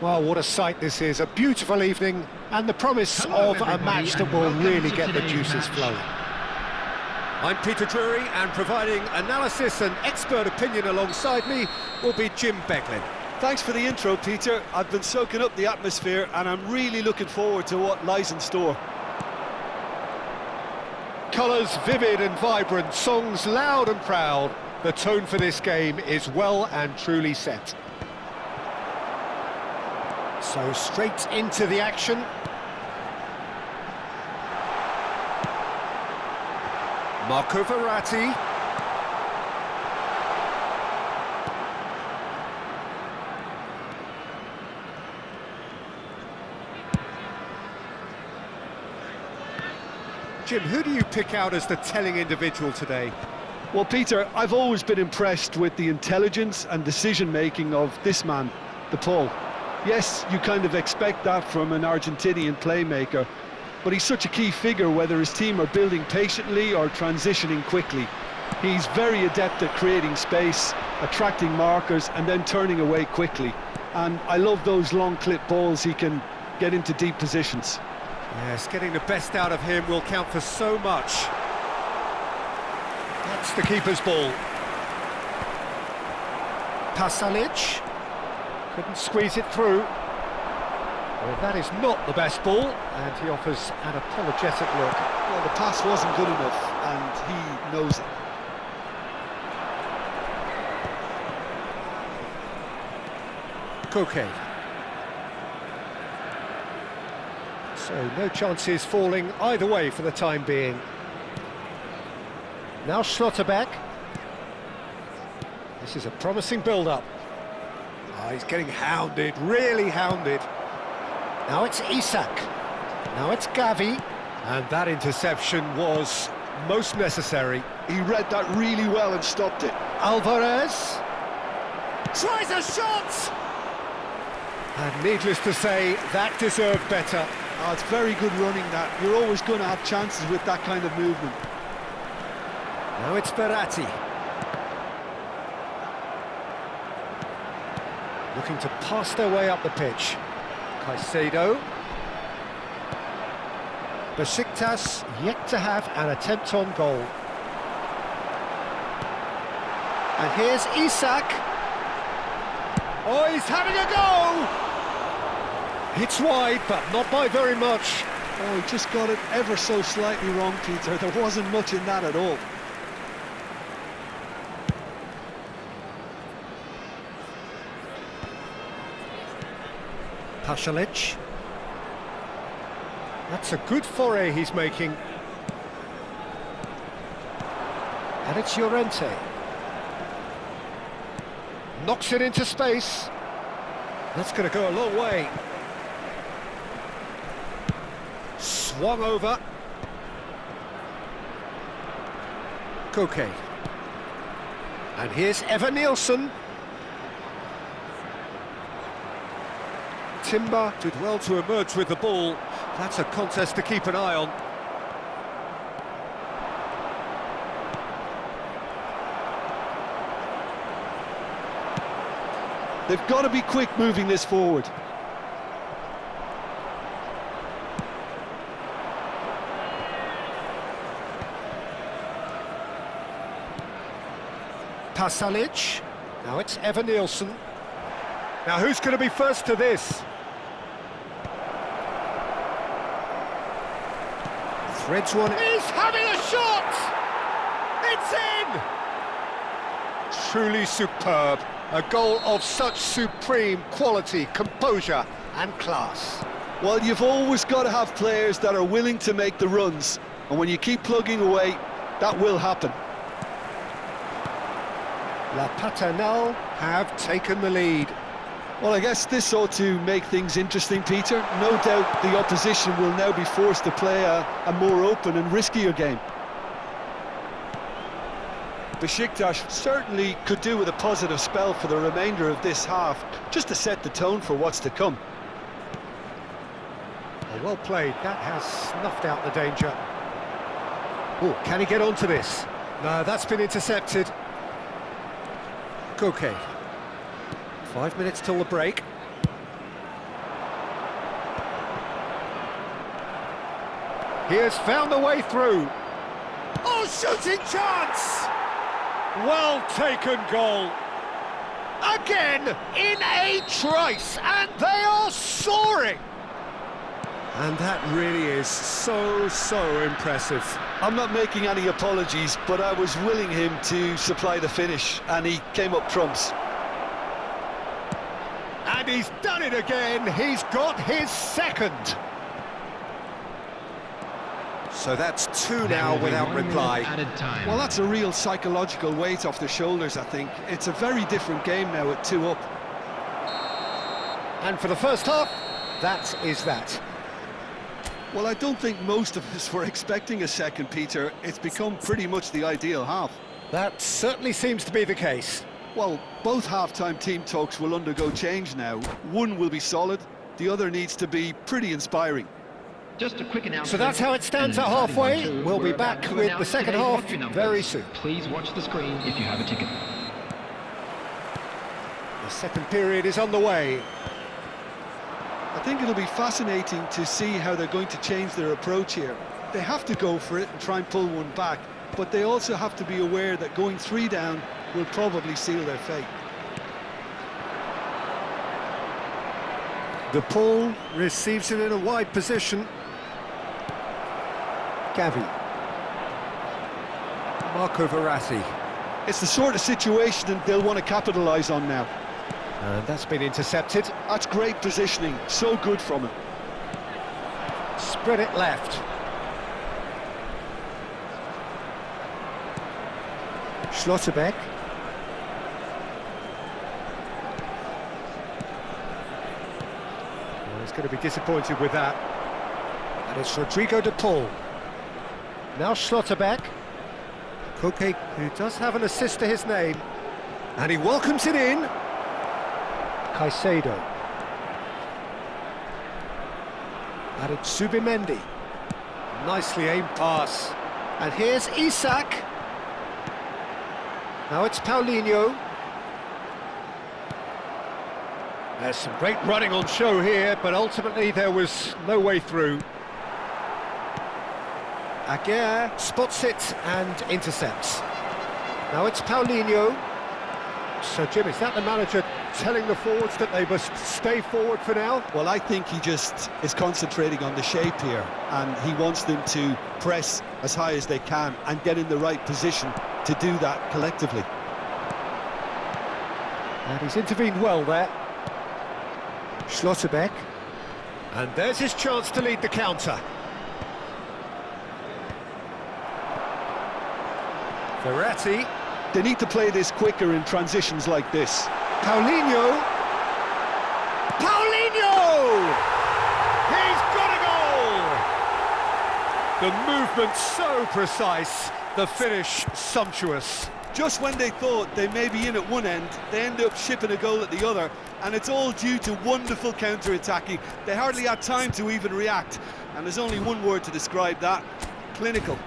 Well, what a sight this is, a beautiful evening and the promise of a match that will really get the juices flowing. I'm Peter Drury, and providing analysis and expert opinion alongside me will be Jim Beglin. Thanks for the intro, Peter. I've been soaking up the atmosphere and I'm really looking forward to what lies in store. Colours vivid and vibrant, songs loud and proud. The tone for this game is well and truly set. So straight into the action. Marco Verratti. Jim, who do you pick out as the telling individual today? Well, Peter, I've always been impressed with the intelligence and decision-making of this man, De Paul. Yes, you kind of expect that from an Argentinian playmaker, but he's such a key figure whether his team are building patiently or transitioning quickly. He's very adept at creating space, attracting markers and then turning away quickly. And I love those long clip balls he can get into deep positions. Yes, getting the best out of him will count for so much. That's the keeper's ball. Pasalic. Couldn't squeeze it through. Well, that is not the best ball, and he offers an apologetic look. Well, the pass wasn't good enough, and he knows it. Koke. So no chances falling either way for the time being. Now Schlotterbeck. This is a promising build-up. Oh, he's getting hounded, really hounded. Now it's Isak. Now it's Gavi. And that interception was most necessary. He read that really well and stopped it. Alvarez. Tries a shot! And needless to say, that deserved better. Oh, it's very good running that. You're always going to have chances with that kind of movement. Now it's Verratti. Looking to pass their way up the pitch. Caicedo. Besiktas yet to have an attempt on goal. And here's Isak. Oh, he's having a go! It's wide, but not by very much. Oh, he just got it ever so slightly wrong, Peter. There wasn't much in that at all. Pasalic. That's a good foray he's making. And it's Llorente. Knocks it into space. That's going to go a long way. Swung over. Koke. And here's Evan Nielsen. Timber did well to emerge with the ball. That's a contest to keep an eye on. They've got to be quick moving this forward. Pasalic. Now it's Evan Nielsen. Now who's going to be first to this? Threads one. He's having a shot! It's in! Truly superb. A goal of such supreme quality, composure and class. Well, you've always got to have players that are willing to make the runs, and when you keep plugging away, that will happen. La Paternelle have taken the lead. Well, I guess this ought to make things interesting, Peter. No doubt the opposition will now be forced to play a more open and riskier game. Besiktas certainly could do with a positive spell for the remainder of this half, just to set the tone for what's to come. Well played, that has snuffed out the danger. Oh, can he get onto this? No, that's been intercepted. Okay. 5 minutes till the break. He has found a way through. Oh, shooting chance! Well taken goal. Again, in a trice, and they are soaring. And that really is so impressive. I'm not making any apologies, but I was willing him to supply the finish, and he came up trumps. And he's done it again. He's got his second. So that's two now without reply. Well, that's a real psychological weight off their shoulders, I think. It's a very different game now at 2 up. And for the first half, that is that. Well, I don't think most of us were expecting a second, Peter. It's become pretty much the ideal half. That certainly seems to be the case. Well, both half-time team talks will undergo change now. One will be solid, the other needs to be pretty inspiring. Just a quick announcement. So that's how it stands at halfway. We'll be back with the second half very soon. Please watch the screen if you have a ticket. The second period is on the way. I think it'll be fascinating to see how they're going to change their approach here. They have to go for it and try and pull one back, but they also have to be aware that going 3 down will probably seal their fate. De Paul receives it in a wide position. Gavi. Marco Verratti. It's the sort of situation they'll want to capitalise on now. And that's been intercepted. That's great positioning, so good from him. Spread it left. Schlotterbeck. Well, he's going to be disappointed with that. And it's Rodrigo de Paul. Now Schlotterbeck. Koke, who does have an assist to his name. And he welcomes it in. Caicedo. And it's Subimendi. Nicely aimed pass. And here's Isak. Now it's Paulinho. There's some great running on show here, but ultimately there was no way through. Aguirre spots it and intercepts. Now it's Paulinho. So, Jim, is that the manager telling the forwards that they must stay forward for now? Well, I think he just is concentrating on the shape here, and he wants them to press as high as they can and get in the right position to do that collectively. And he's intervened well there. Schlotterbeck. And there's his chance to lead the counter. Verratti. They need to play this quicker in transitions like this. Paulinho. Paulinho! He's got a goal! The movement so precise, the finish sumptuous. Just when they thought they may be in at one end, they end up shipping a goal at the other, and it's all due to wonderful counter-attacking. They hardly had time to even react, and there's only one word to describe that: clinical.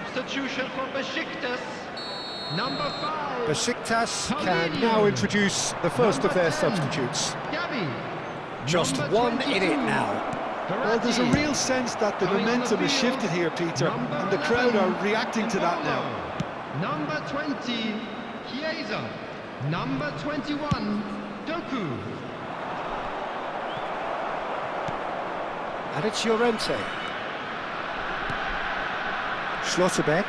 Substitution for Besiktas. Number 5. Besiktas can now introduce the first of their substitutes. Gabi. Just Number one in it 22. now. Well, there's a real sense that the Coming on the momentum has field, shifted here, Peter, number and the crowd 11, are reacting to that now. Number 20, Chiesa. Number 21, Doku. And it's Llorente. Schlotterbeck.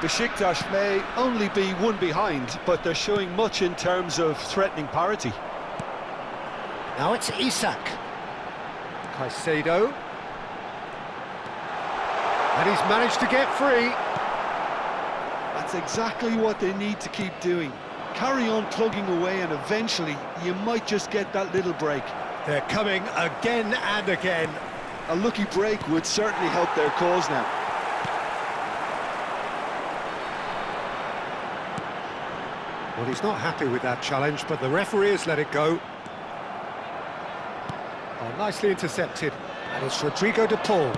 Besiktas may only be one behind, but they're showing much in terms of threatening parity. Now it's Isak. Caicedo. And he's managed to get free. That's exactly what they need to keep doing. Carry on plugging away, and eventually you might just get that little break. They're coming again and again. A lucky break would certainly help their cause now. Well, he's not happy with that challenge, but the referee has let it go. Oh, nicely intercepted. And it's Rodrigo de Paul.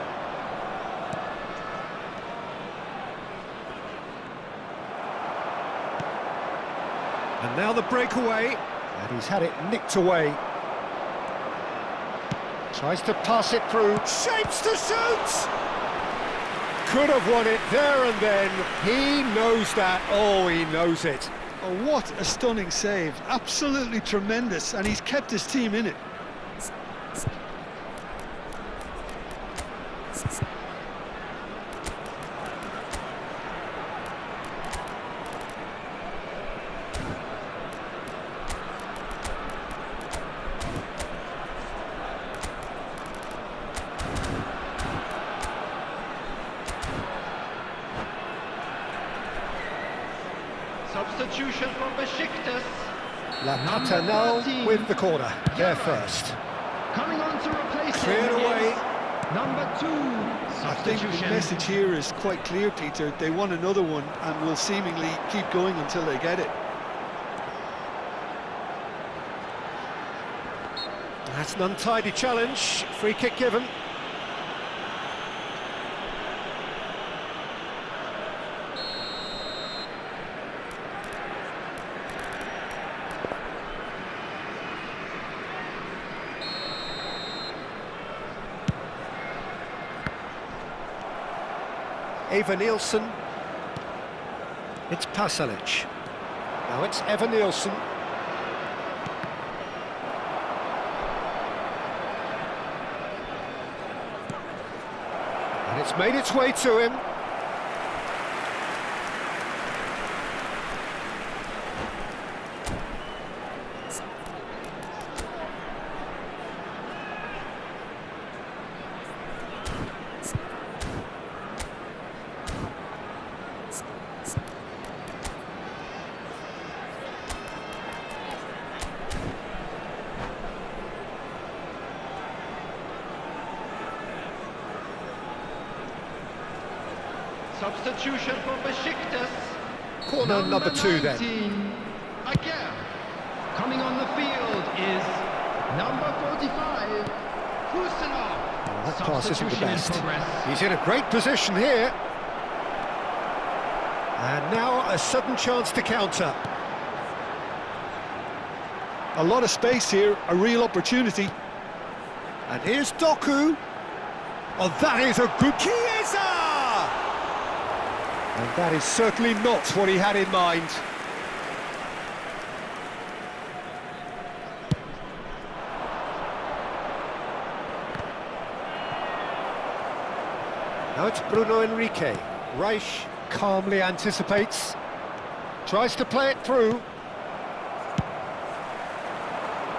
And now the breakaway. And he's had it nicked away. Tries to pass it through. Shapes to shoot! Could have won it there and then. He knows that. Oh, he knows it. Oh, what a stunning save. Absolutely tremendous, and he's kept his team in it. Substitution for Besiktas. La Number Paternal 13. with the corner. There first. Coming on to replace Cleared him away. is number 2. I think the Substitution. message here is quite clear, Peter. They want another one and will seemingly keep going until they get it. That's an untidy challenge. Free kick given. Eva Nielsen. It's Pasalic. Now it's Eva Nielsen. And it's made its way to him. Substitution for Besiktas. Corner number 2 then. 19, Aguirre. Coming on the field is number 45, Kusanov. That pass isn't the Substitution in best. progress. He's in a great position here. And now a sudden chance to counter. A lot of space here, a real opportunity. And here's Doku. Oh, that is a good Chiesa! And that is certainly not what he had in mind. Now it's Bruno Enrique. Reich calmly anticipates. Tries to play it through.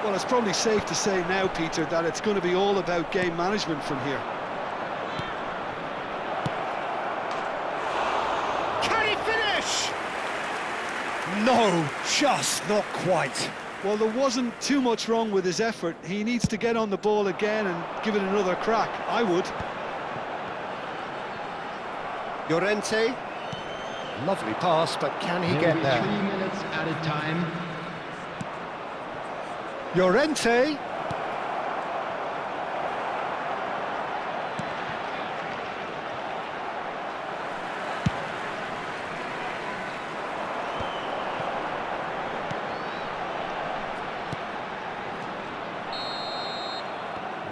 Well, it's probably safe to say now, Peter, that it's going to be all about game management from here. Can he finish? No, just not quite. Well, there wasn't too much wrong with his effort. He needs to get on the ball again and give it another crack. I would. Llorente. Lovely pass, but can he There'll get be there? 3 minutes added time. Llorente.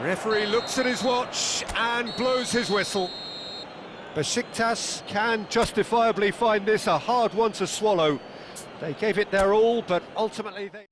Referee looks at his watch and blows his whistle. Besiktas can justifiably find this a hard one to swallow. They gave it their all, but ultimately they...